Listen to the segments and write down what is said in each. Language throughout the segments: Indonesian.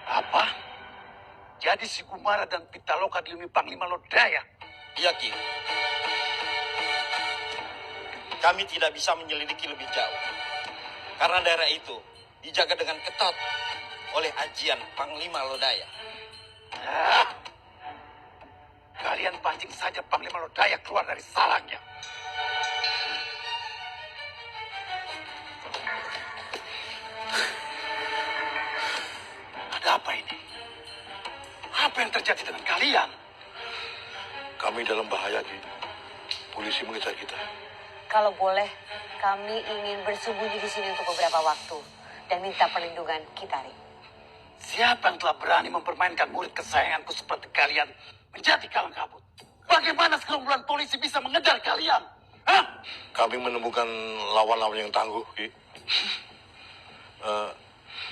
Apa? Jadi si Gumara dan Pitaloka dilindungi Panglima Lodaya? Iya, Ki. Kami tidak bisa menyelidiki lebih jauh. Karena daerah itu dijaga dengan ketat oleh ajian Panglima Lodaya. Kalian pancing saja Panglima Lodaya keluar dari salangnya. Ada apa ini? Apa yang terjadi dengan kalian? Kami dalam bahaya, Ki. Polisi mengejar kita. Kalau boleh, kami ingin bersembunyi di sini untuk beberapa waktu dan minta perlindungan Kitari. Siapa yang telah berani mempermainkan murid kesayanganku seperti kalian menjadi kalang kabut? Bagaimana segerombolan polisi bisa mengejar kalian? Hah? Kami menemukan lawan-lawan yang tangguh, Ki.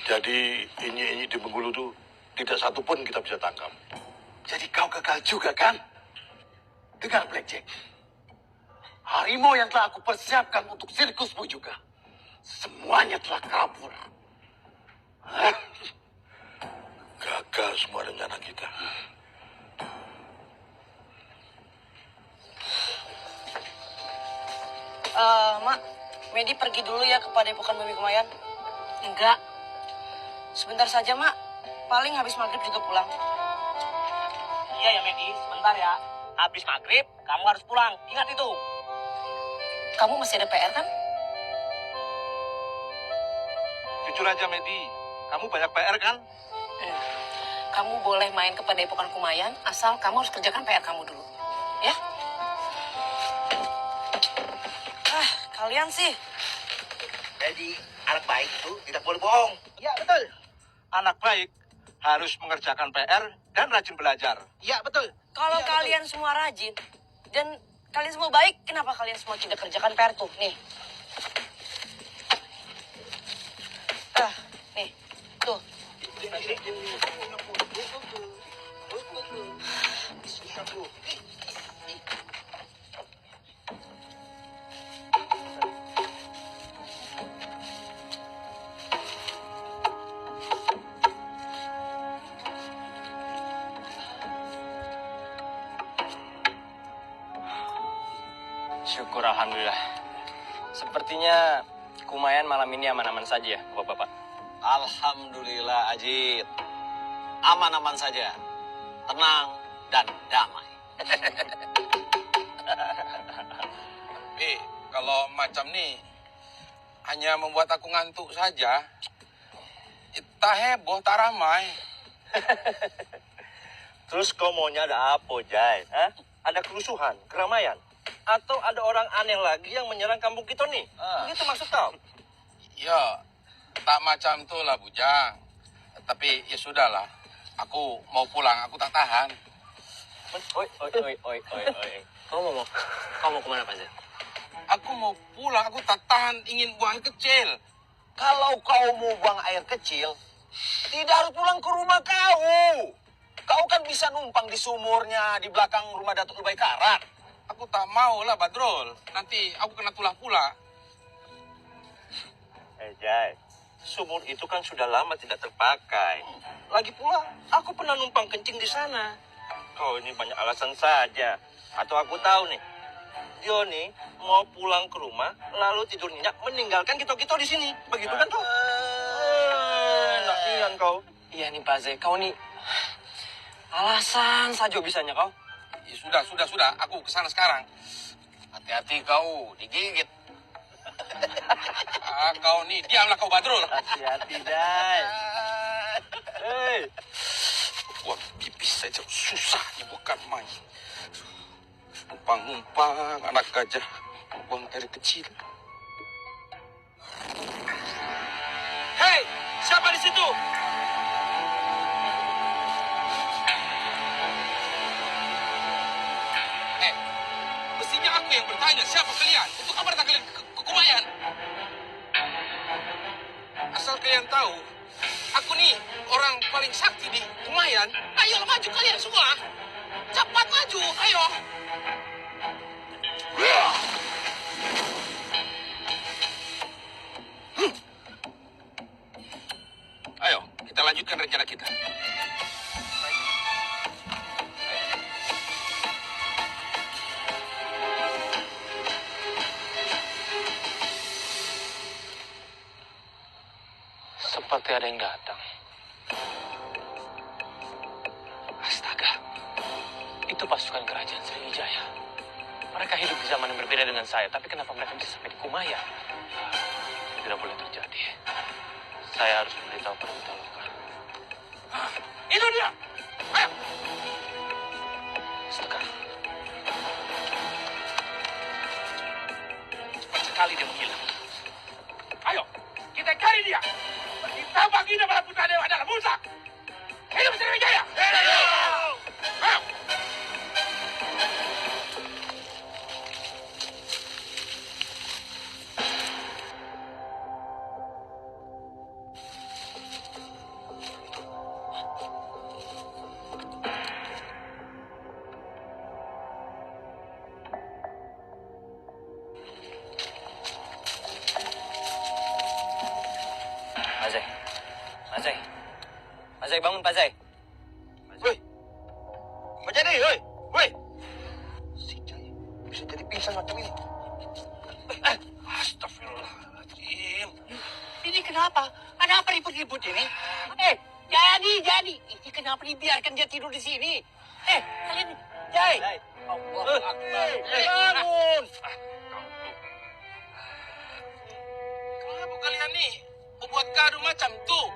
Jadi ini di Bengkulu tuh tidak satu pun kita bisa tangkap. Jadi kau gagal juga kan? Dengar Blackjack. Harimau yang telah aku persiapkan untuk sirkusmu juga. Semuanya telah kabur. Hah? Gagal semua rencana kita. Mak, Medi pergi dulu ya ke Padepokan Bumi Kumayan. Enggak. Sebentar saja, Mak. Paling habis maghrib juga pulang. Iya ya, Medi. Sebentar ya. Habis maghrib, kamu harus pulang. Ingat itu. Kamu masih ada PR kan? Jujur aja, Medi. Kamu banyak PR kan? Kamu boleh main ke Padepokan Kumayan, asal kamu harus kerjakan PR kamu dulu. Ya? Kalian sih. Jadi anak baik itu tidak boleh bohong. Iya, betul. Anak baik harus mengerjakan PR dan rajin belajar. Iya, betul. Kalau kalian semua rajin dan kalian semua baik, kenapa kalian semua tidak kerjakan PR tuh? Nih. Nih. Tuh. Syukur Alhamdulillah. Sepertinya Kumayan malam ini aman-aman saja ya, Bapak-Bapak. Alhamdulillah, Ajit. Aman-aman saja. Tenang dan damai. Kalau macam nih hanya membuat aku ngantuk saja. Tak heboh, tak ramai. Terus kau maunya ada apa, Jai? Hah? Ada kerusuhan, keramaian? Atau ada orang aneh lagi yang menyerang kampung kita nih? Begitu maksud kau? Ya, tak macam tu lah, Bujang. Tapi ya sudahlah. Aku mau pulang, aku tak tahan. Oi. Kamu mau kemana, Pak Zed? Aku mau pulang, aku tak tahan ingin buang kecil. Kalau kau mau buang air kecil, tidak harus pulang ke rumah kau. Kau kan bisa numpang di sumurnya di belakang rumah Datuk Lubai Karat. Aku tak mau lah, Badrul. Nanti aku kena tulah pula. Jai, sumur itu kan sudah lama tidak terpakai. Lagi pula, aku pernah numpang kencing di sana. Kau ini banyak alasan saja. Atau aku tahu nih, Dioni mau pulang ke rumah, lalu tidur nyenyak, meninggalkan kita-kita di sini. Begitu kan kau? Nak kau. Iya nih Pak Zed, kau nih alasan saja bisanya kau. Ya, sudah. Aku kesana sekarang. Hati-hati kau, digigit. Kau nih, diamlah kau, Badrul. Hati-hati, Jai. Hei. Buang pipis saja susah bukan main. Numpang-numpang anak gajah buang air kecil. Hei, siapa di situ? Mestinya aku yang bertanya, siapa kalian? Untuk apa datang kalian ke Kumayan? Asal kalian tahu, aku nih orang paling sakti di Kumayan. Ayo maju kalian semua. Cepat maju, ayo. Ayo, kita lanjutkan rencana kita. Seperti ada yang datang. Astaga, itu pasukan kerajaan Sriwijaya. Mereka hidup di zaman yang berbeda dengan saya, tapi kenapa mereka bisa sampai di Kumayan? Ini tidak boleh terjadi. Saya harus memberitahu pada Pitaloka. Itu dia. Ayo. Astaga, Cepat sekali dia menghilang. Ayo, kita cari dia. Kita bagi nama putra dewa adalah Musa. Hidup Sriwijaya. Ayo. Mazai. Mazai. Mazai, bangun, Pak Zai. Woi, apa jadi? Woi. Si Jaya bisa jadi pingsan macam ini. Astagfirullahaladzim. Ini kenapa? Ada apa ribut-ribut ini? Jadi. Ini kenapa dibiarkan dia tidur di sini? Kalian... Jai! Allah Akbar. Bangun. Kenapa kalian nih membuat gaduh macam tuh?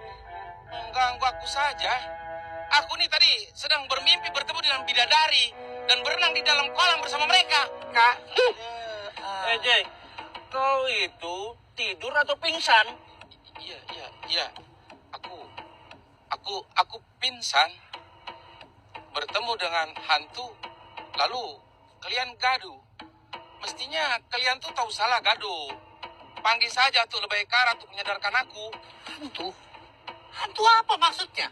Mengganggu aku saja. Aku nih tadi sedang bermimpi bertemu dengan bidadari dan berenang di dalam kolam bersama mereka, Kak. Jay, kau itu tidur atau pingsan? Iya. Aku pingsan bertemu dengan hantu. Lalu kalian gaduh. Mestinya kalian tuh tahu salah gaduh. Panggil saja tuh lebih kara untuk menyadarkan aku. Hantu? Hantu apa maksudnya?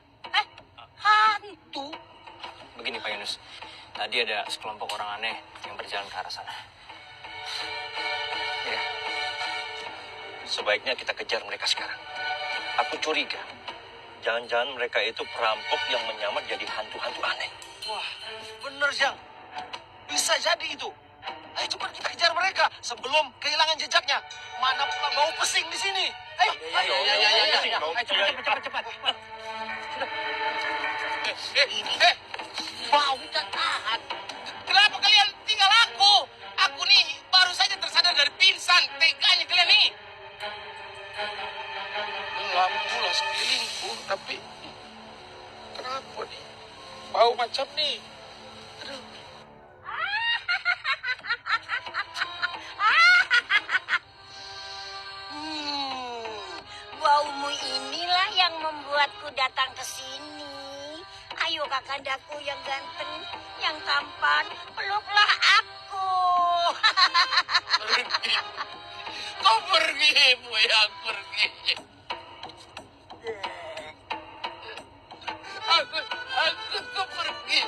Hantu? Begini, Pak Yunus. Tadi ada sekelompok orang aneh yang berjalan ke arah sana. Ya. Sebaiknya kita kejar mereka sekarang. Aku curiga. Jangan-jangan mereka itu perampok yang menyamar jadi hantu-hantu aneh. Wah, bener, Jang. Bisa jadi itu. Ayo cepat kita kejar mereka sebelum kehilangan jejaknya. Mana pula bau pesing di sini. Ayo. Cepat. Bau tahan. Kenapa kalian tinggal aku? Aku nih baru saja tersadar dari pingsan. Teganya kalian nih. Gelap pula sekelilingku, tapi kenapa nih? Bau macam nih. Aduh. Baumu inilah yang membuatku datang ke sini. Ayo kakandaku yang ganteng, yang tampan, peluklah aku. Pergi. Kau pergi, Buyang, pergi. Aku tuh pergi.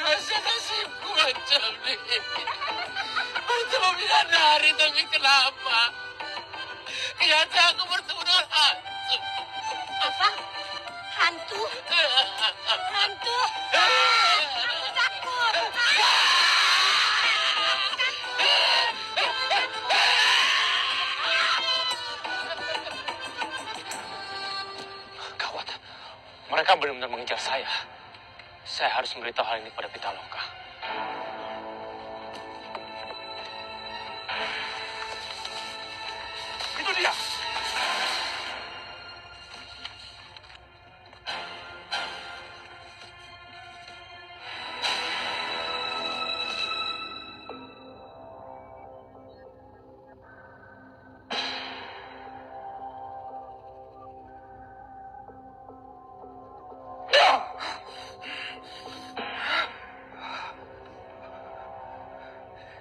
Masa nasibku macam ini? Bertemu bidadari, tapi kenapa? Ternyata aku bertemu dengan hantu. Apa? Hantu? Hantu? Takut. Gawat. Mereka benar-benar mengejar saya. Saya harus memberitahu hal ini pada Pitaloka. Itu dia.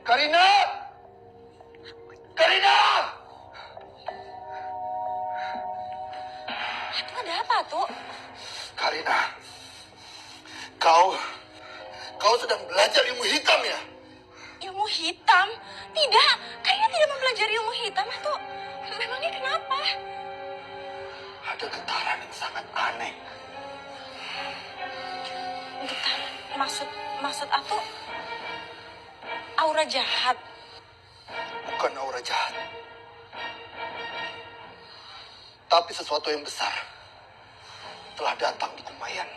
Karina! Karina! Itu ada apa, Tuh? Karina, kau sedang belajar ilmu hitam ya? Ilmu hitam? Tidak, kayaknya tidak mempelajari ilmu hitam atau memangnya kenapa? Ada getaran yang sangat aneh. Getaran, maksud Atu aura jahat. Bukan aura jahat. Tapi sesuatu yang besar telah datang di Kumayan.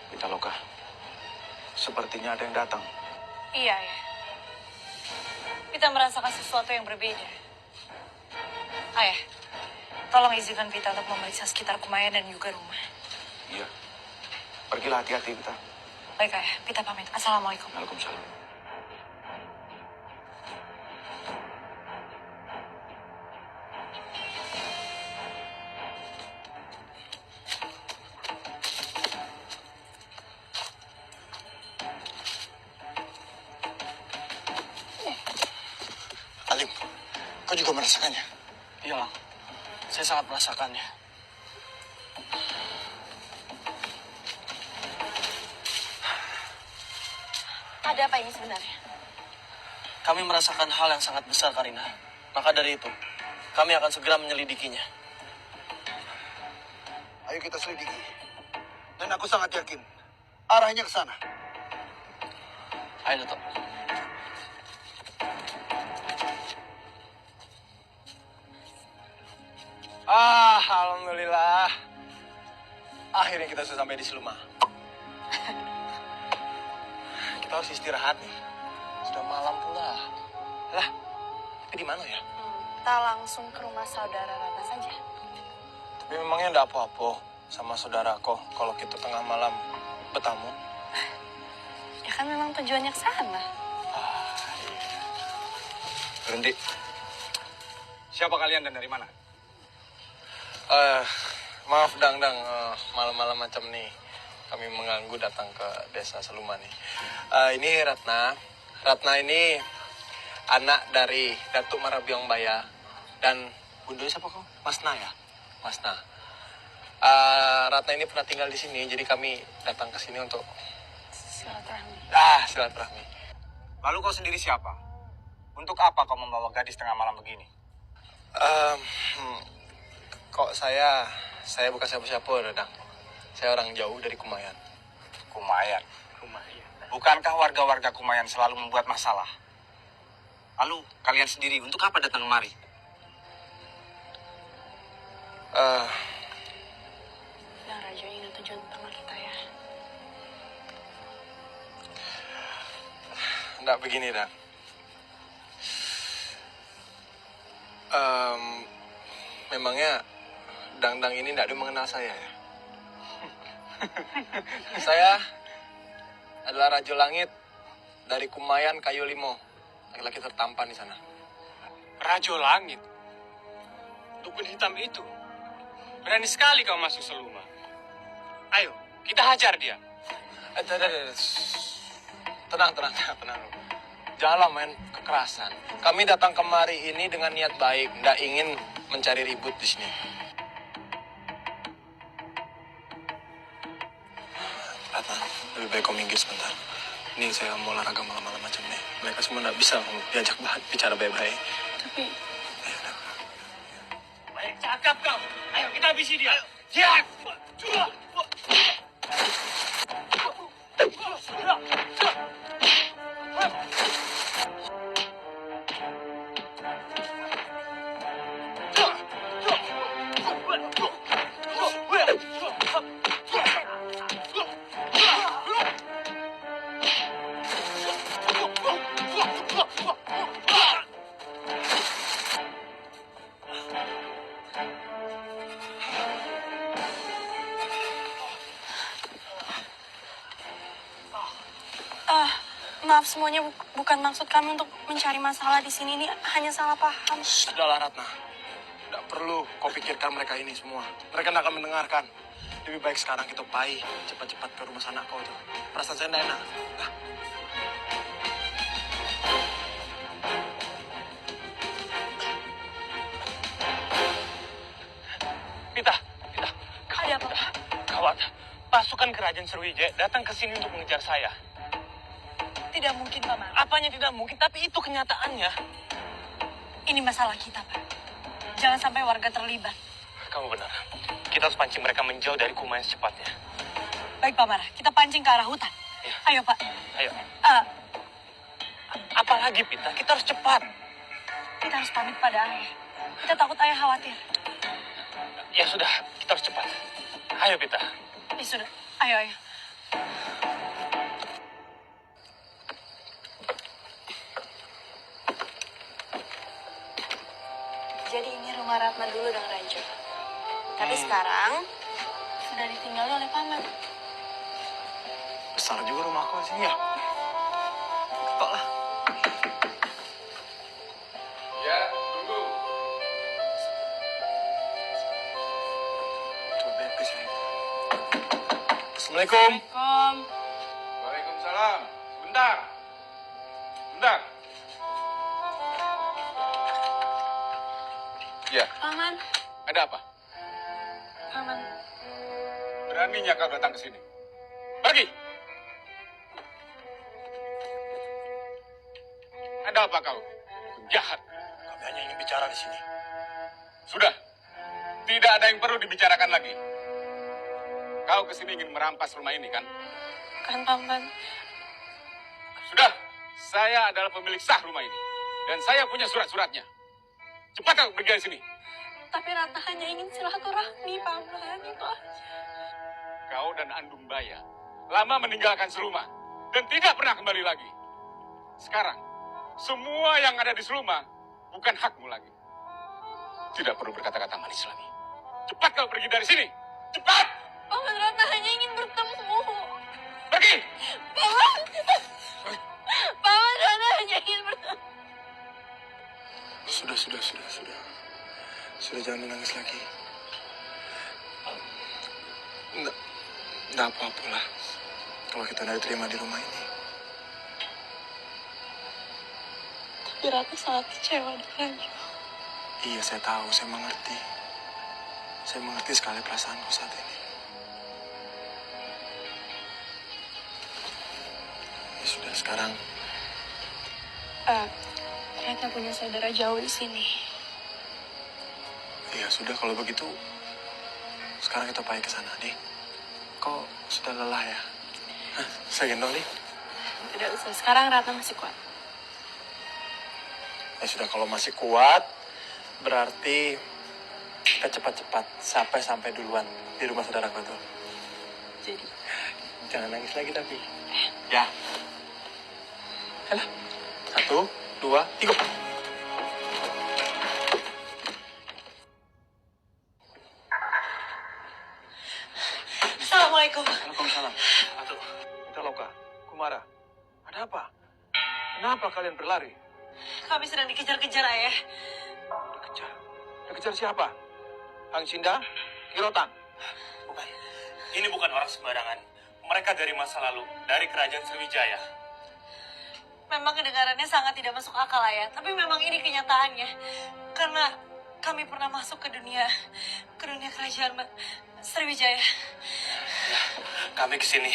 Pitaloka, sepertinya ada yang datang. Iya, ya. Kita merasakan sesuatu yang berbeda. Ayah, tolong izinkan Pita untuk memeriksa sekitar Kumayan dan juga rumah. Iya. Pergilah hati-hati, Pita. Baik, Ayah. Pita pamit. Assalamualaikum. Waalaikumsalam. Alim, kau juga merasakannya? Iya, Lang. Saya sangat merasakannya. Ada apa ini sebenarnya? Kami merasakan hal yang sangat besar, Karina. Maka dari itu, kami akan segera menyelidikinya. Ayo kita selidiki. Dan aku sangat yakin arahnya ke sana. Ayo, Dato. Alhamdulillah. Akhirnya kita sudah sampai di Seluma. Kita harus istirahat nih. Sudah malam pula. Lah, tapi di mana ya? Kita langsung ke rumah saudara Ratna saja. Tapi memangnya enggak apa-apa sama saudaraku kalau kita tengah malam bertamu? Ya kan memang tujuannya ke sana. Berhenti. Siapa kalian dan dari mana? Maaf Dang, malam-malam macam nih kami mengganggu datang ke desa Seluma nih. Ini Ratna. Ratna ini anak dari Datuk Marabiong Baya dan bunda siapa kau? Masna ya? Masna. Ratna ini pernah tinggal di sini, jadi kami datang ke sini untuk Silaturahmi. silaturahmi. Lalu kau sendiri siapa? Untuk apa kau membawa gadis tengah malam begini? Kok saya bukan siapa-siapa, Dadang. Saya orang jauh dari Kumayan. Kumayan. Bukankah warga-warga Kumayan selalu membuat masalah? Lalu kalian sendiri untuk apa datang kemari? Dan Raja ingat tujuan utama kita ya. Enggak begini, Dang. Memangnya Dang ini tidak ada mengenal saya ya? Saya adalah Raja Langit dari Kumayan Kayu Limo, laki-laki tertampan di sana. Rajo Langit. Dukun hitam itu. Berani sekali kau masuk Seluma. Ayo, kita hajar dia. Tenang. Janganlah main kekerasan. Kami datang kemari ini dengan niat baik, tidak ingin mencari ribut di sini. Ratna, lebih baik kau minggir sebentar. Ini saya mau olahraga malam-malam macam ini. Mereka semua tidak bisa diajak bicara baik-baik. Tapi Banyak cakap kau. Ayo, kita habisi dia. Ya. maaf semuanya, bukan maksud kami untuk mencari masalah di sini. Ini hanya salah paham. Sudahlah Ratna. Tidak perlu kau pikirkan mereka ini semua. Mereka tidak akan mendengarkan. Lebih baik sekarang kita pergi cepat-cepat ke rumah sanak kau itu. Perasaan saya tidak enak. Nah. Raden Sriwijaya datang ke sini untuk mengejar saya. Tidak mungkin, Paman. Apanya tidak mungkin, tapi itu kenyataannya. Ini masalah kita, Pak. Jangan sampai warga terlibat. Kamu benar. Kita harus pancing mereka menjauh dari Kumayan secepatnya. Baik, Pak Mara. Kita pancing ke arah hutan. Ya. Ayo, Pak. Ayo. Ah, Apalagi, Pita? Kita harus cepat. kita harus pamit pada ayah. Kita takut ayah khawatir. Ya sudah, kita harus cepat. Ayo, Pita. Ya sudah. Ayo, ayo. Jadi ini rumah Ratna dulu dong, Rajo. Tapi sekarang sudah ditinggali oleh Paman. Besar juga rumah kau sini ya. Ketok lah. Ya, tunggu. Tuh, bebek saya. Assalamualaikum. Waalaikumsalam. Bentar. Bentar. Ya, Paman, ada apa? Paman, Beraninya kau datang ke sini. Pergi. Ada apa kau? Penjahat. Kami hanya ingin bicara di sini. Sudah. Tidak ada yang perlu dibicarakan lagi. Kau ke sini ingin merampas rumah ini, kan? kan Paman. Sudah. Saya adalah pemilik sah rumah ini. Dan saya punya surat-suratnya. Cepat kau pergi dari sini. Tapi Ratna hanya ingin silaturahmi, Paman. Itu aja. Kau dan Andung Baya lama meninggalkan serumah dan tidak pernah kembali lagi. Sekarang, semua yang ada di serumah bukan hakmu lagi. Tidak perlu berkata-kata manis lagi. Cepat kau pergi dari sini. Cepat! Paman, Ratna hanya ingin bertemu. Pergi! Paman! Paman, Ratna hanya ingin bertemu. Sudah. Sudah, jangan menangis lagi. Nggak apa-apa lah. Kalau kita tidak diterima di rumah ini. Tapi Ratna sangat kecewa dengan Rajo. Iya, saya tahu. Saya mengerti. Saya mengerti sekali perasaanku saat ini. Ya sudah, sekarang Ratna punya saudara jauh di sini. ya sudah, kalau begitu sekarang kita pergi ke sana, Dik. Kau sudah lelah ya? Hah, saya gendong, Dik. Tidak usah. Sekarang Ratna masih kuat. Ya sudah, kalau masih kuat, berarti kita cepat-cepat sampai duluan di rumah saudara kau tuh. Jadi, Jangan nangis lagi tapi. Ya. Alah. 1, 2, 3. Assalamualaikum. Waalaikumsalam. Aduh, Pitaloka, Kumara. Ada apa? Kenapa kalian berlari? Kami sedang dikejar-kejar, ayah. Dikejar. Dikejar siapa? Hang Sinda? Kirotang? Bukan. Ini bukan orang sembarangan. Mereka dari masa lalu, dari kerajaan Sriwijaya. Memang kedengarannya sangat tidak masuk akal, ayah. Tapi memang ini kenyataannya. Karena kami pernah masuk ke dunia kerajaan Sriwijaya. Ya, kami kesini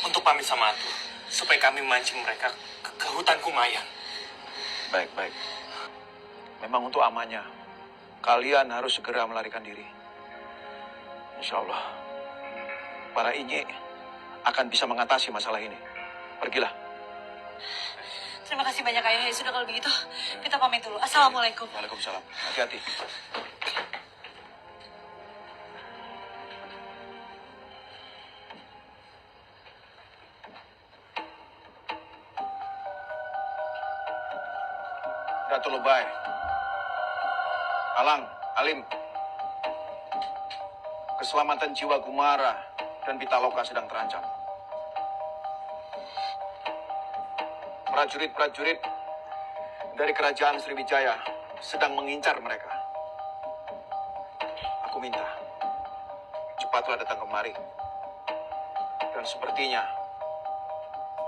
untuk pamit sama Atu, supaya kami memancing mereka ke hutan Kumayan. Baik. Memang untuk amannya, kalian harus segera melarikan diri. Insya Allah, para Inye akan bisa mengatasi masalah ini. Pergilah. Terima kasih banyak, ayah. Ya sudah, kalau begitu kita pamit dulu. Assalamualaikum. Waalaikumsalam. Hati-hati. Dato' Lubay, Alang, Alim, keselamatan jiwa Kumara dan Pitaloka sedang terancam. Prajurit-prajurit dari kerajaan Sriwijaya sedang mengincar mereka. Aku minta, cepatlah datang kemari. Dan sepertinya,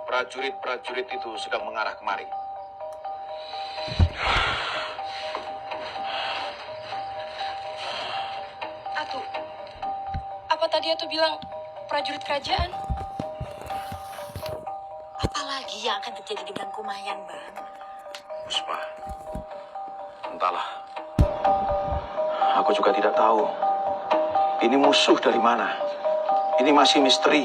prajurit-prajurit itu sedang mengarah kemari. Atu, apa tadi Atu bilang prajurit kerajaan. Apalagi yang akan terjadi dengan Kumayan, Bang? Puspa, entahlah. Aku juga tidak tahu. Ini musuh dari mana? Ini masih misteri.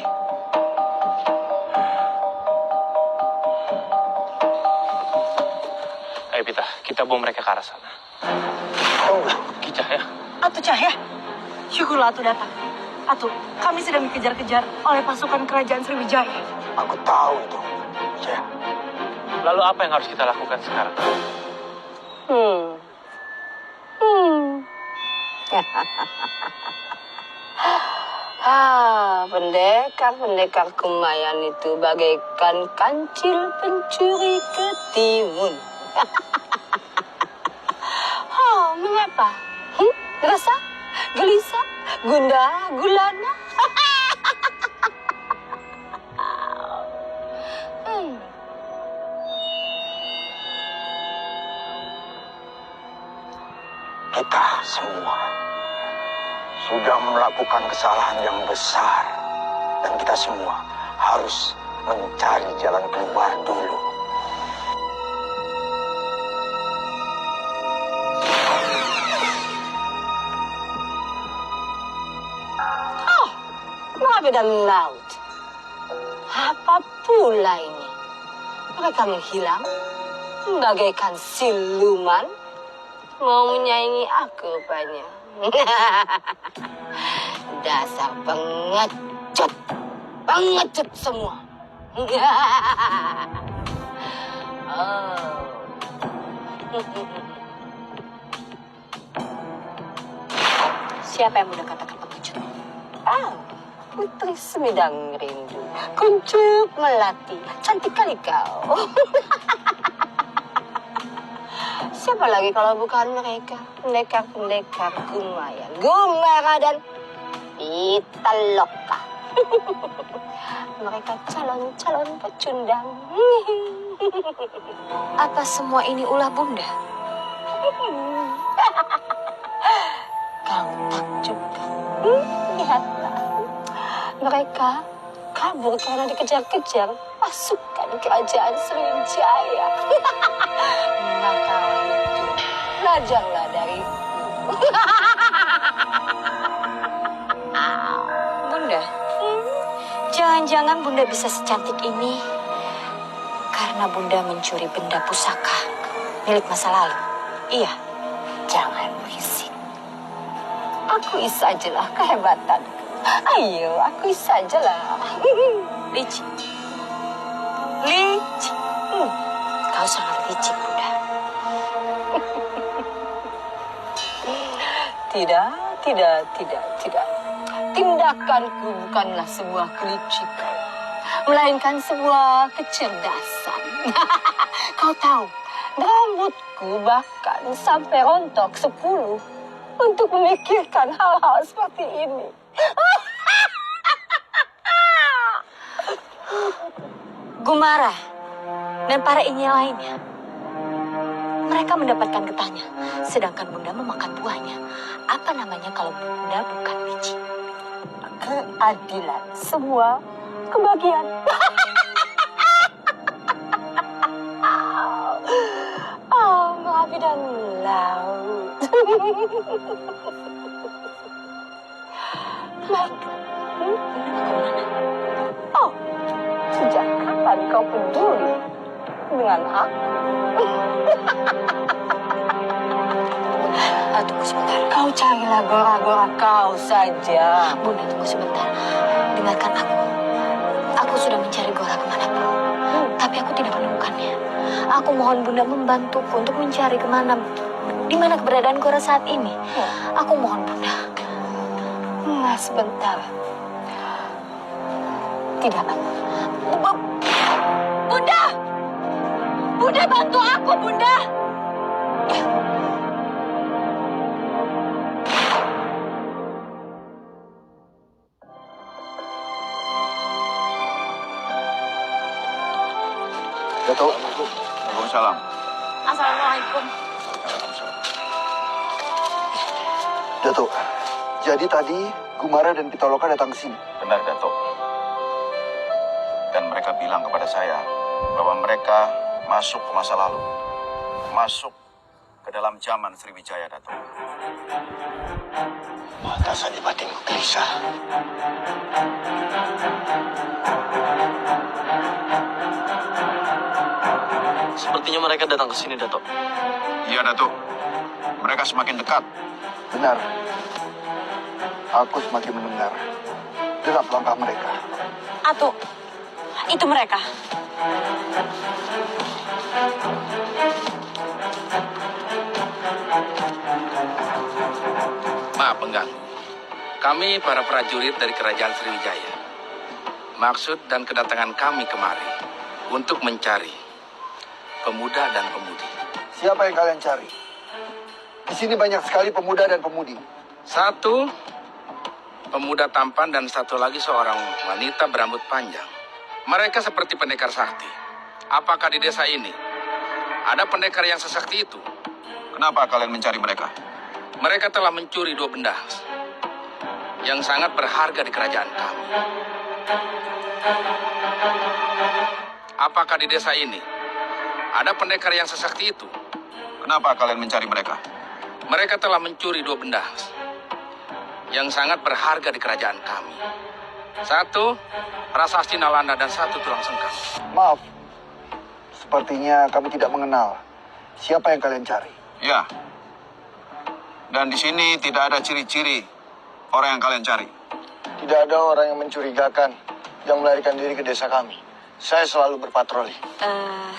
Ayo Pita, kita bawa mereka ke arah sana. Ki Cahya. Atu Cahya, syukurlah Atu datang. Atu, kami sedang dikejar-kejar oleh pasukan kerajaan Sriwijaya. Aku tahu itu. Ya. Lalu apa yang harus kita lakukan sekarang? Pendekar-pendekar Kumayan itu bagaikan kancil pencuri ketimun. Mengapa? Resah, gelisah, gundah, gulana. Kita semua sudah melakukan kesalahan yang besar. Dan kita semua harus mencari jalan keluar dulu. Medan laut. Apa pula ini? Mereka menghilang bagaikan siluman. Mau menyaingi aku rupanya. Dasar pengecut. Pengecut semua. Siapa yang mudah katakan pengecut? Putri Semidang Rindu. Kuncup melati. Cantik kali kau. Siapa lagi kalau bukan mereka? Pendekar-pendekar Kumayan. Gumara dan Pitaloka. Mereka calon-calon pecundang. Apa semua ini ulah Bunda? Kau takjubkan. Lihatlah. Mereka kabur karena dikejar-kejar pasukan kerajaan Sriwijaya. Maka itu belajarlah dariku. Bunda, jangan-jangan Bunda bisa secantik ini karena Bunda mencuri benda pusaka milik masa lalu. Iya. Jangan berisik. Akui sajalah kehebatanku. Ayo, akui sajalah. Licik. Licik. Kau sangat licik, Bunda. Tidak. Tindakanku bukanlah sebuah kelicikan, melainkan sebuah kecerdasan. Kau tahu, rambutku bahkan sampai rontok 10 untuk memikirkan hal-hal seperti ini. Gumara dan para inyi lainnya, mereka mendapatkan getahnya, sedangkan Bunda memakan buahnya. Apa namanya kalau Bunda bukan licik? Keadilan, semua kebahagiaan. Api dan laut. Oh, sejak kapan kau peduli dengan aku? Tunggu sebentar. Kau carilah gora-gora kau saja. Bunda, tunggu sebentar. Dengarkan aku. Aku sudah mencari Gora kemanapun, tapi aku tidak menemukannya. Aku mohon Bunda membantuku untuk mencari di mana keberadaan Gora saat ini. Aku mohon Bunda. Nah, sebentar. Tidak. Bunda! Bunda, bantu aku, Bunda! Datuk. Waalaikumsalam. Assalamualaikum. Datuk, jadi tadi Gumara dan Pitaloka datang ke sini. Benar, Datuk. Dan mereka bilang kepada saya bahwa mereka masuk ke masa lalu. Masuk ke dalam zaman Sriwijaya, Datuk. Mata saja batinku gelisah. Sepertinya mereka datang ke sini, Datuk. Iya, Datuk. Mereka semakin dekat. Benar. Aku semakin mendengar derap langkah mereka. Atu, itu mereka. Maaf pengganggu. Kami para prajurit dari Kerajaan Sriwijaya. Maksud dan kedatangan kami kemari untuk mencari pemuda dan pemudi. Siapa yang kalian cari? Di sini banyak sekali pemuda dan pemudi. Satu pemuda tampan dan satu lagi seorang wanita berambut panjang. Mereka seperti pendekar sakti. Apakah di desa ini ada pendekar yang sesakti itu? Kenapa kalian mencari mereka? Mereka telah mencuri 2 benda yang sangat berharga di kerajaan kami. Apakah di desa ini ada pendekar yang sesakti itu? Kenapa kalian mencari mereka? Mereka telah mencuri 2 benda yang sangat berharga di kerajaan kami. Satu, prasasti Nalanda dan satu tulang sengkang. Maaf, sepertinya kami tidak mengenal siapa yang kalian cari. Ya. Dan di sini tidak ada ciri-ciri orang yang kalian cari. Tidak ada orang yang mencurigakan yang melarikan diri ke desa kami. Saya selalu berpatroli.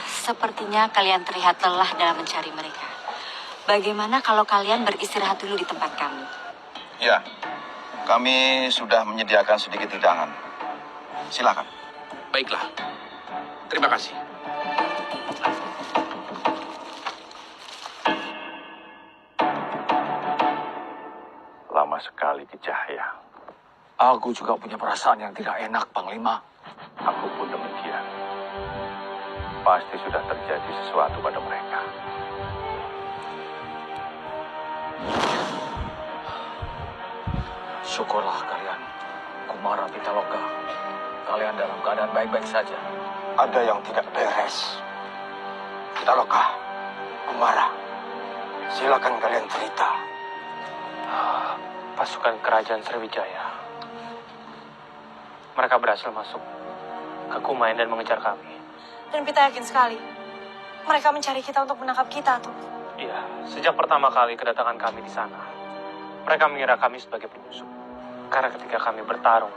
Sepertinya kalian terlihat lelah dalam mencari mereka. Bagaimana kalau kalian beristirahat dulu di tempat kami? Ya. Kami sudah menyediakan sedikit hidangan. Silakan. Baiklah. Terima kasih. Lama sekali Kijaya. Aku juga punya perasaan yang tidak enak, Panglima. Aku pun demikian. Pasti sudah terjadi sesuatu pada mereka. Syukurlah kalian, Kumara Pitaloka. Kalian dalam keadaan baik-baik saja. Ada yang tidak beres. Pitaloka, Kumara, silakan kalian cerita. Pasukan kerajaan Sriwijaya. Mereka berhasil masuk ke Kumayan dan mengejar kami. Dan kita yakin sekali, mereka mencari kita untuk menangkap kita, tuh. Iya, sejak pertama kali kedatangan kami di sana, mereka mengira kami sebagai penyusup. Karena ketika kami bertarung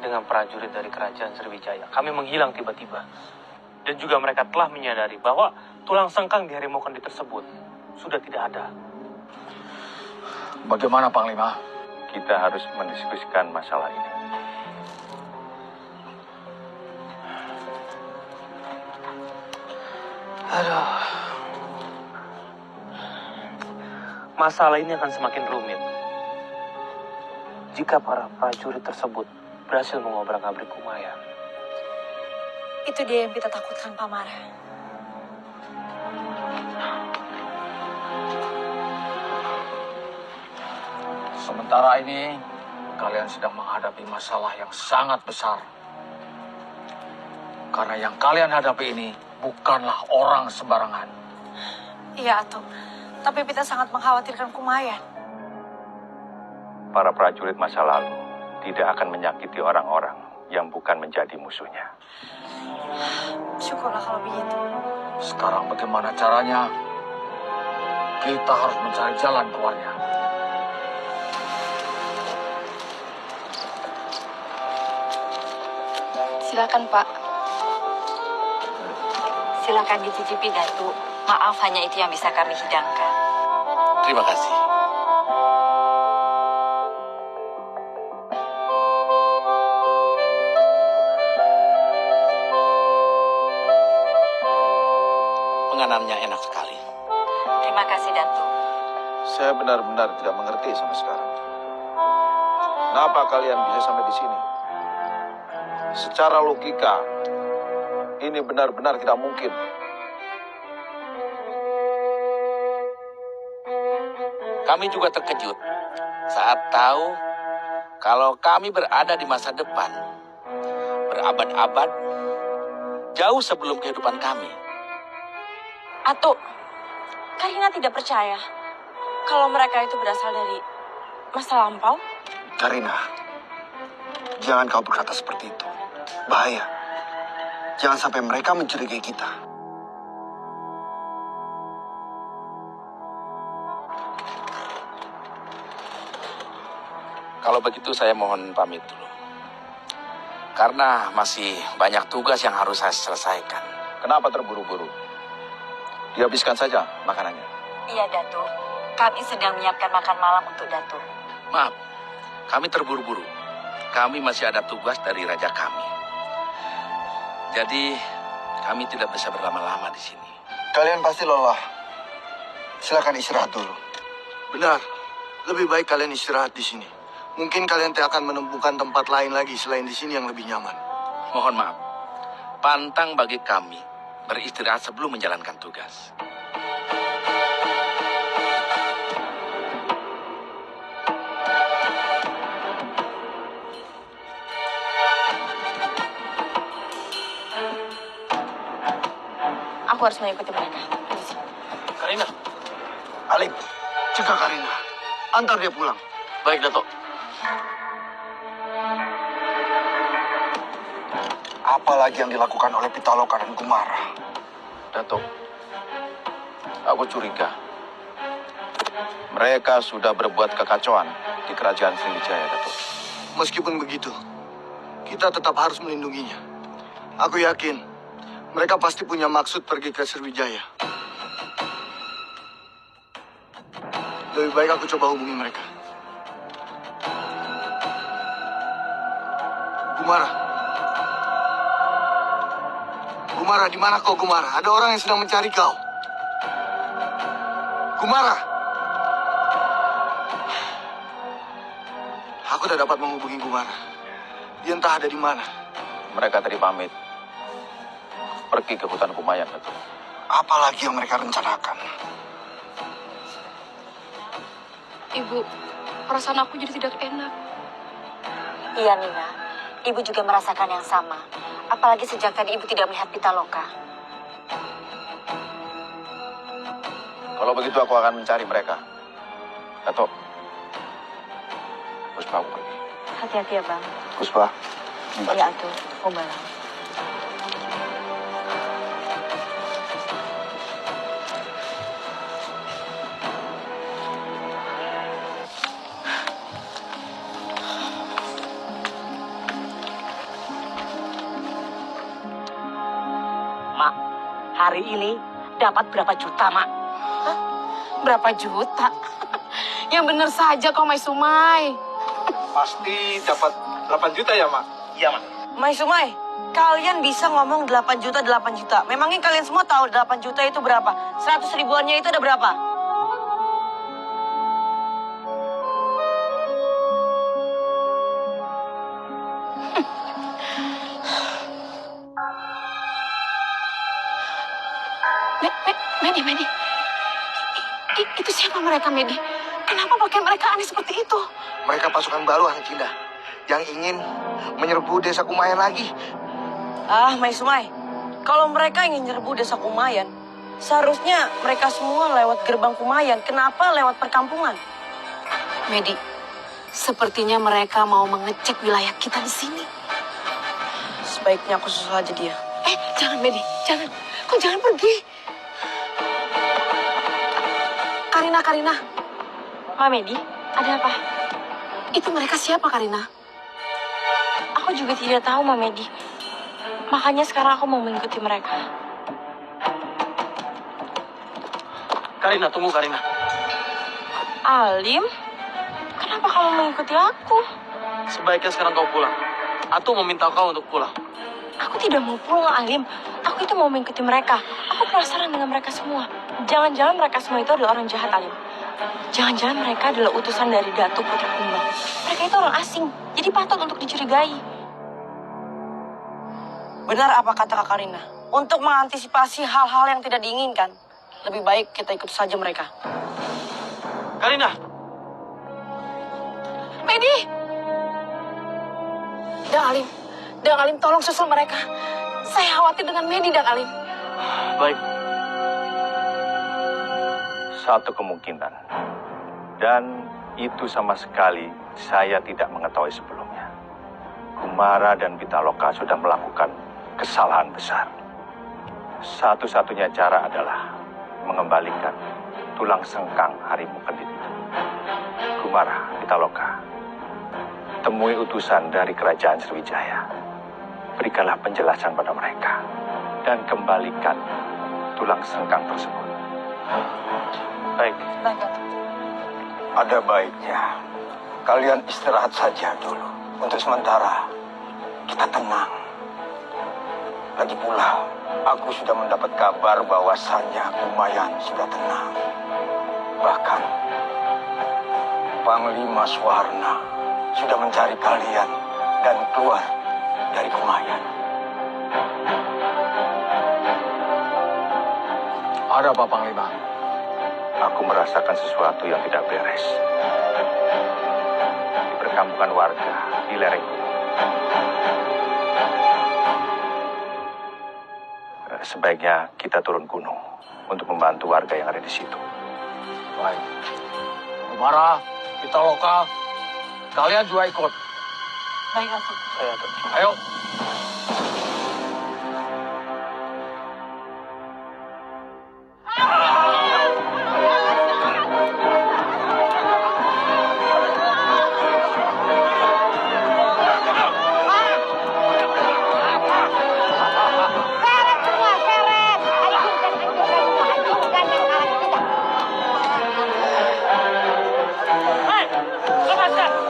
dengan prajurit dari kerajaan Sriwijaya, kami menghilang tiba-tiba. Dan juga mereka telah menyadari bahwa tulang sengkang di harimau kendi tersebut sudah tidak ada. Bagaimana, Panglima? Kita harus mendiskusikan masalah ini. Aduh. Masalah ini akan semakin rumit jika para prajurit tersebut berhasil mengobrak-abrik Kumayan. Itu dia yang kita takutkan, Pamara. Sementara ini, kalian sedang menghadapi masalah yang sangat besar. Karena yang kalian hadapi ini bukanlah orang sembarangan. Iya, Atu. Tapi kita sangat mengkhawatirkan Kumayan. Para prajurit masa lalu tidak akan menyakiti orang-orang yang bukan menjadi musuhnya. Syukurlah kalau begitu. Sekarang bagaimana caranya? Kita harus mencari jalan keluarnya. Silakan, Pak. Silakan dicicipi, Datuk. Maaf, hanya itu yang bisa kami hidangkan. Terima kasih. Penganannya enak sekali. Terima kasih, Datuk. Saya benar-benar tidak mengerti sampai sekarang. Kenapa kalian bisa sampai di sini? Secara logika, ini benar-benar tidak mungkin. Kami juga terkejut saat tahu kalau kami berada di masa depan, berabad-abad, jauh sebelum kehidupan kami. Atau Karina tidak percaya kalau mereka itu berasal dari masa lampau? Karina, jangan kau berkata seperti itu. Bahaya. Jangan sampai mereka mencurigai kita. Kalau begitu saya mohon pamit dulu. Karena masih banyak tugas yang harus saya selesaikan. Kenapa terburu-buru? Dihabiskan saja makanannya. Iya, Datuk. Kami sedang menyiapkan makan malam untuk Datuk. Maaf, kami terburu-buru. Kami masih ada tugas dari raja kami. Jadi, kami tidak bisa berlama-lama di sini. Kalian pasti lelah. Silakan istirahat dulu. Benar. Lebih baik kalian istirahat di sini. Mungkin kalian akan menemukan tempat lain lagi selain di sini yang lebih nyaman. Mohon maaf. Pantang bagi kami beristirahat sebelum menjalankan tugas. Aku harus mengikuti mereka. Karina. Alim, cegah Karina. Antar dia pulang. Baik, Datuk. Apalagi yang dilakukan oleh Pitaloka dan Kumara. Datuk, aku curiga. Mereka sudah berbuat kekacauan di kerajaan Sriwijaya, Datuk. Meskipun begitu, kita tetap harus melindunginya. Aku yakin mereka pasti punya maksud pergi ke Sriwijaya. Lebih baik aku coba hubungi mereka. Kumara. Kumara, di mana kau, Kumara? Ada orang yang sedang mencari kau. Kumara. Aku tidak dapat menghubungi Kumara. Dia entah ada di mana. Mereka tadi pamit pergi ke hutan Kumayan, Datuk. Apalagi yang mereka rencanakan? Ibu, perasaan aku jadi tidak enak. Iya, Nina. Ibu juga merasakan yang sama. Apalagi sejak tadi ibu tidak melihat Pitaloka. Kalau begitu aku akan mencari mereka. Datuk, Puspa, aku pergi. Hati-hati ya, Bang. Puspa. Iya, Atuh. Kumbalang. Mak, hari ini dapat berapa juta, Mak? Berapa juta? Yang benar saja kau, Mai Sumai. Pasti dapat 8 juta ya, Mak? Iya, Mak. Mai Sumai, kalian bisa ngomong 8 juta, 8 juta. Memangnya kalian semua tahu 8 juta itu berapa? 100 ribuannya itu ada berapa? Medi. Itu siapa mereka, Medi? Kenapa pakai mereka aneh seperti itu? Mereka pasukan baru, anak Cinda. Yang ingin menyerbu desa Kumayan lagi. Ah, Mai Sumai, kalau mereka ingin nyerbu desa Kumayan, seharusnya mereka semua lewat gerbang Kumayan. Kenapa lewat perkampungan? Medi, sepertinya mereka mau mengecek wilayah kita di sini. Sebaiknya aku susul aja dia. Jangan, Medi. Jangan. Kau jangan pergi. Karina. Ma Medi, ada apa? Itu mereka siapa, Karina? Aku juga tidak tahu, Ma Medi. Makanya sekarang aku mau mengikuti mereka. Karina, tunggu Karina. Alim, kenapa kamu mengikuti aku? Sebaiknya sekarang kau pulang. Atau meminta kau untuk pulang. Aku tidak mau pulang, Alim. Aku itu mau mengikuti mereka. Aku penasaran dengan mereka semua. Jangan-jangan mereka semua itu adalah orang jahat, Alim. Jangan-jangan mereka adalah utusan dari Datuk Putri Kumbang. Mereka itu orang asing, jadi patut untuk dicurigai. Benar apa kata Kak Karina? Untuk mengantisipasi hal-hal yang tidak diinginkan, lebih baik kita ikut saja Karina! Medi! Dang Alim, tolong susul mereka. Saya khawatir dengan Medi, Dang Alim. Baik. Satu kemungkinan. Dan itu sama sekali saya tidak mengetahui sebelumnya. Kumara dan Pitaloka sudah melakukan kesalahan besar. Satu-satunya cara adalah mengembalikan tulang sengkang harimau kendit itu. Kumara, Pitaloka, temui utusan dari kerajaan Sriwijaya. Berikanlah penjelasan pada mereka dan kembalikan tulang sengkang tersebut. Baik. Ada baiknya kalian istirahat saja dulu. Untuk sementara kita tenang. Lagi pula aku sudah mendapat kabar bahwasannya Kumayan sudah tenang. Bahkan Panglima Suwarna sudah mencari kalian dan keluar dari Kumayan. Ada apa, Panglima? Aku merasakan sesuatu yang tidak beres. Di perkampungan warga di lereng gunung. Sebaiknya kita turun gunung untuk membantu warga yang ada di situ. Baik. Kumara, Pitaloka, kalian juga ikut. Baik, aku. Ayo.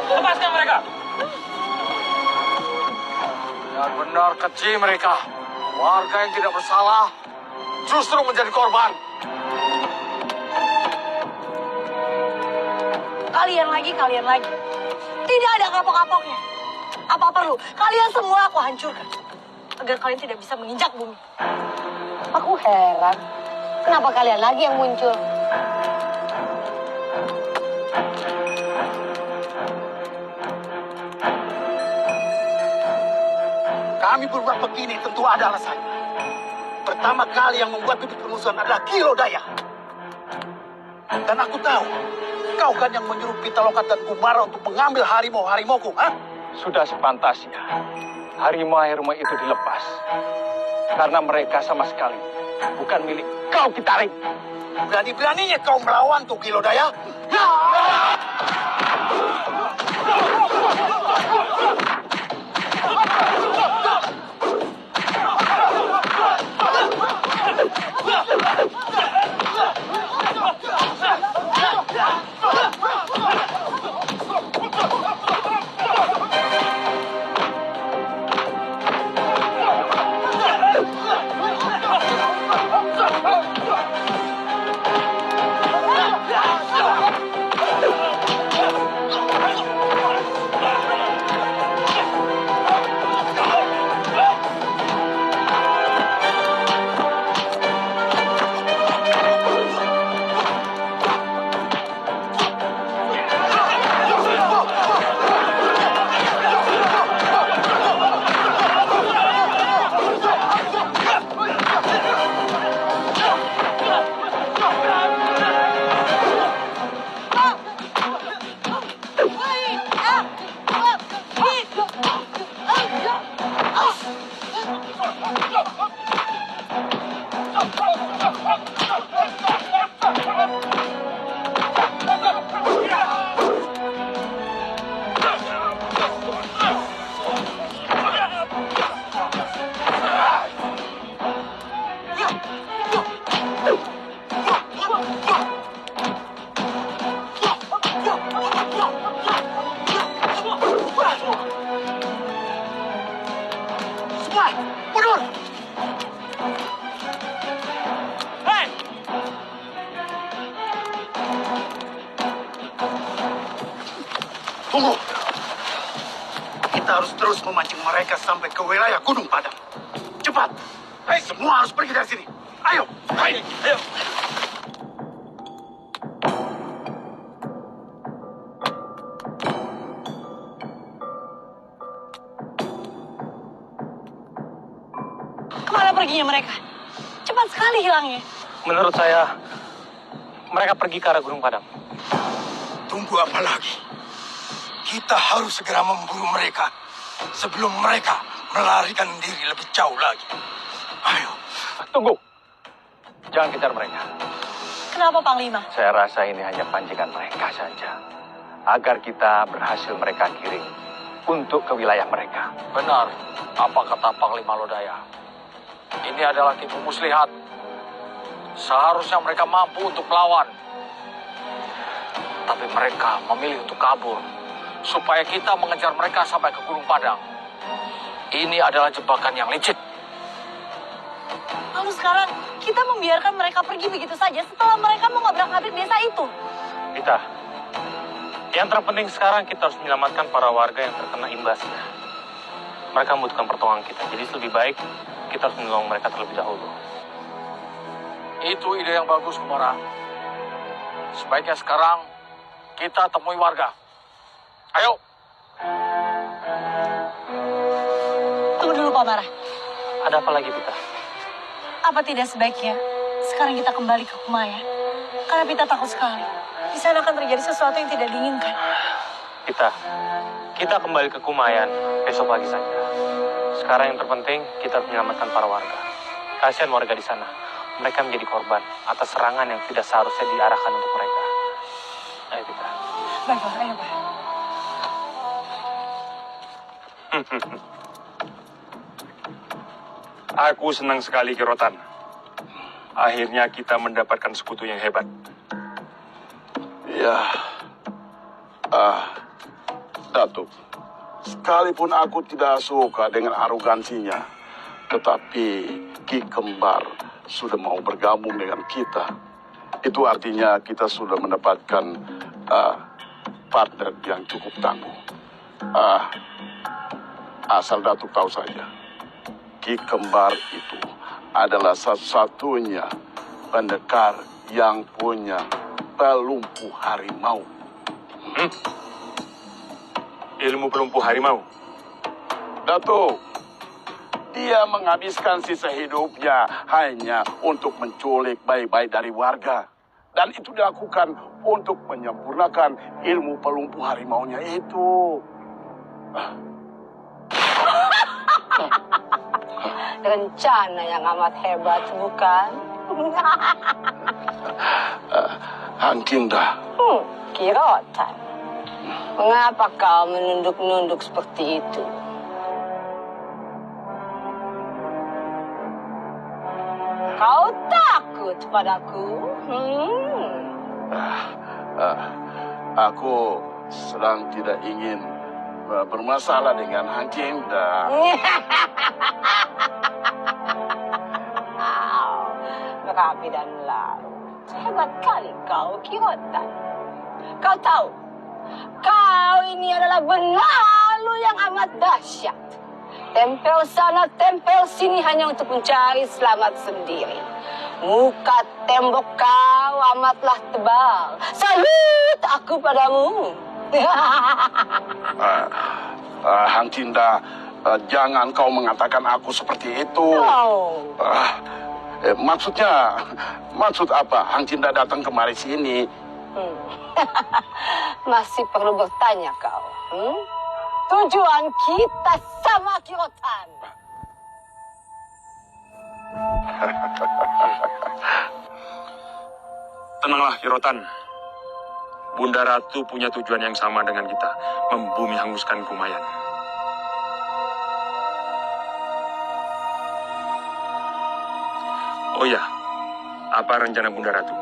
Lepaskan mereka! Benar-benar keji mereka. Warga yang tidak bersalah justru menjadi korban. Kalian lagi. Tidak ada kapok-kapoknya. Apa perlu? Kalian semua aku hancurkan. Agar kalian tidak bisa menginjak bumi. Aku heran, kenapa kalian lagi yang muncul? Kami berbuat begini tentu ada alasannya. Pertama kali yang membuat bibit permusuhan adalah Kilodaya. Dan aku tahu, kau kan yang menyuruh Pitaloka dan Kumara untuk mengambil harimau-harimauku, ha? Sudah sepantasnya harimau-harimau itu dilepas. Karena mereka sama sekali bukan milik kau, Kitaring. Berani-beraninya kau melawanku, Kilodaya. Ya! Tunggu. Kita harus terus memancing mereka sampai ke wilayah Gunung Padang. Cepat. Semua harus pergi dari sini. Ayo. Ayo. perginya mereka? Cepat sekali hilangnya. Menurut saya, mereka pergi ke arah Gunung Padang. Tunggu apa lagi? Kita harus segera memburu mereka sebelum mereka melarikan diri lebih jauh lagi. Ayo. Tunggu. Jangan kejar mereka. Kenapa, Panglima? Saya rasa ini hanya pancingan mereka saja. Agar kita berhasil mereka kirim untuk ke wilayah mereka. Benar, apa kata Panglima Lodaya. Ini adalah tipu muslihat. Seharusnya mereka mampu untuk melawan. Tapi mereka memilih untuk kabur. Supaya kita mengejar mereka sampai ke Gunung Padang. Ini adalah jebakan yang licik. Lalu sekarang kita membiarkan mereka pergi begitu saja setelah mereka mengobrak-abrik desa itu. Kita, yang terpenting sekarang kita harus menyelamatkan para warga yang terkena imbasnya. Mereka membutuhkan pertolongan kita, jadi lebih baik kita harus menolong mereka terlebih dahulu. Itu ide yang bagus, Kumara. Sebaiknya sekarang kita temui warga. Ayo. Tunggu dulu, Pak Mara. Ada apa lagi, Pita? Apa tidak sebaiknya sekarang kita kembali ke Kumaya? Karena Pita takut sekali. Di sana akan terjadi sesuatu yang tidak diinginkan. Kita kembali ke Kumayan besok pagi saja. Sekarang yang terpenting kita harus menyelamatkan para warga. Kasihan warga di sana. Mereka menjadi korban atas serangan yang tidak seharusnya diarahkan untuk mereka. Ayo Pita. Baik, Pak. Ayo, Pak. Aku senang sekali, Kirotan. Akhirnya kita mendapatkan sekutu yang hebat. Ya, Datuk, sekalipun aku tidak suka dengan arogansinya, tetapi Ki Kembar sudah mau bergabung dengan kita. Itu artinya kita sudah mendapatkan partner yang cukup tangguh. Asal Datuk tahu saja, Ki Kembar itu adalah satu-satunya pendekar yang punya pelumpuh harimau. Ilmu pelumpuh harimau? Datuk, dia menghabiskan sisa hidupnya hanya untuk menculik bayi-bayi dari warga. Dan itu dilakukan untuk menyempurnakan ilmu pelumpuh harimaunya itu. Rencana yang amat hebat, bukan? Hang Kinda. Kirotan. Mengapa kau menunduk-nunduk seperti itu? Kau takut padaku? Aku sedang tidak ingin bermasalah dengan Hang Kinda. Berapi dan larut. Hebat kali kau, Kirotan. Kau tahu, kau ini adalah benalu yang amat dahsyat. Tempel sana, tempel sini hanya untuk mencari selamat sendiri. Muka tembok kau amatlah tebal. Salut aku padamu. Hang Kinda, jangan kau mengatakan aku seperti itu. Maksud apa Hang Kinda datang kemari sini? Masih perlu bertanya kau. Tujuan kita sama, Kirotan. Tenanglah, Kirotan. Bunda Ratu punya tujuan yang sama dengan kita, membumi hanguskan Kumayan. Oh ya, apa rencana Bunda Ratu?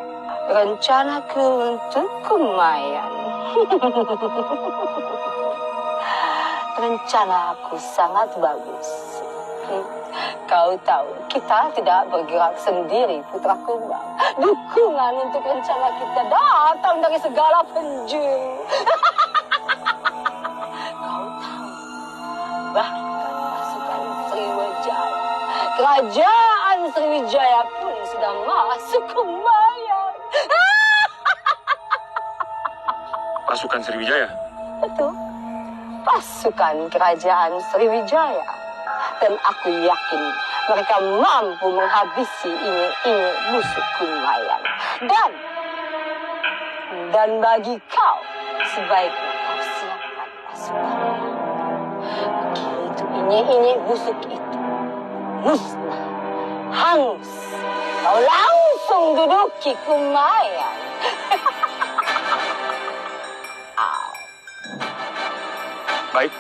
Rencanaku untuk Kumayan. Rencana aku sangat bagus. Kau tahu, kita tidak bergerak sendiri, Putra Kumbang. Dukungan untuk rencana kita datang dari segala penjuru. Kau tahu, bahkan pasukan Sriwijaya, kerajaan Sriwijaya pun sudah masuk Kumayan. Pasukan Sriwijaya? Betul. Pasukan kerajaan Sriwijaya. Dan aku yakin mereka mampu menghabisi ini busuk Kumayan. Dan bagi kau, sebaiknya kau siapkan pasukan. Begitu ini busuk itu musnah, hangus, kau langsung duduki Kumayan. Baik,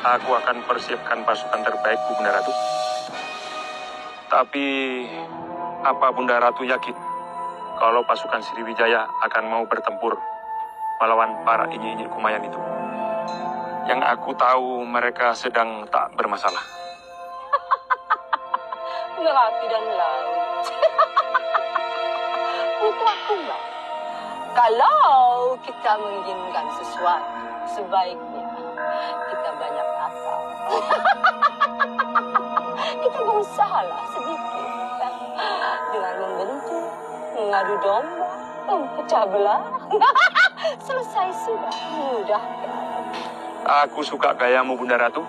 aku akan persiapkan pasukan terbaikku, Bunda Ratu. Tapi, apa Bunda Ratu yakin kalau pasukan Sriwijaya akan mau bertempur melawan para inyi-inyi Kumayan itu? Yang aku tahu mereka sedang tak bermasalah. Merapi dan laut. Putra Kumbang, kalau kita menginginkan sesuatu, sebaiknya kita banyak akal. Kita berusahalah sedikit dengan membentuk, mengadu domba, mempecah belah. Selesai sudah, mudah. Aku suka gayamu, Bunda Ratu.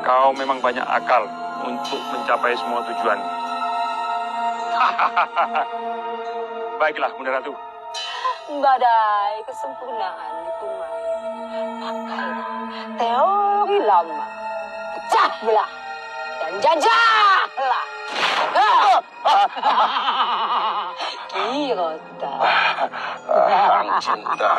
Kau memang banyak akal untuk mencapai semua tujuan. Baiklah, Bunda Ratu. Badai kesempurnaan di Kumayan. Pakailah teori lama. Pecah belah dan jajahlah. Kirota. Cinta.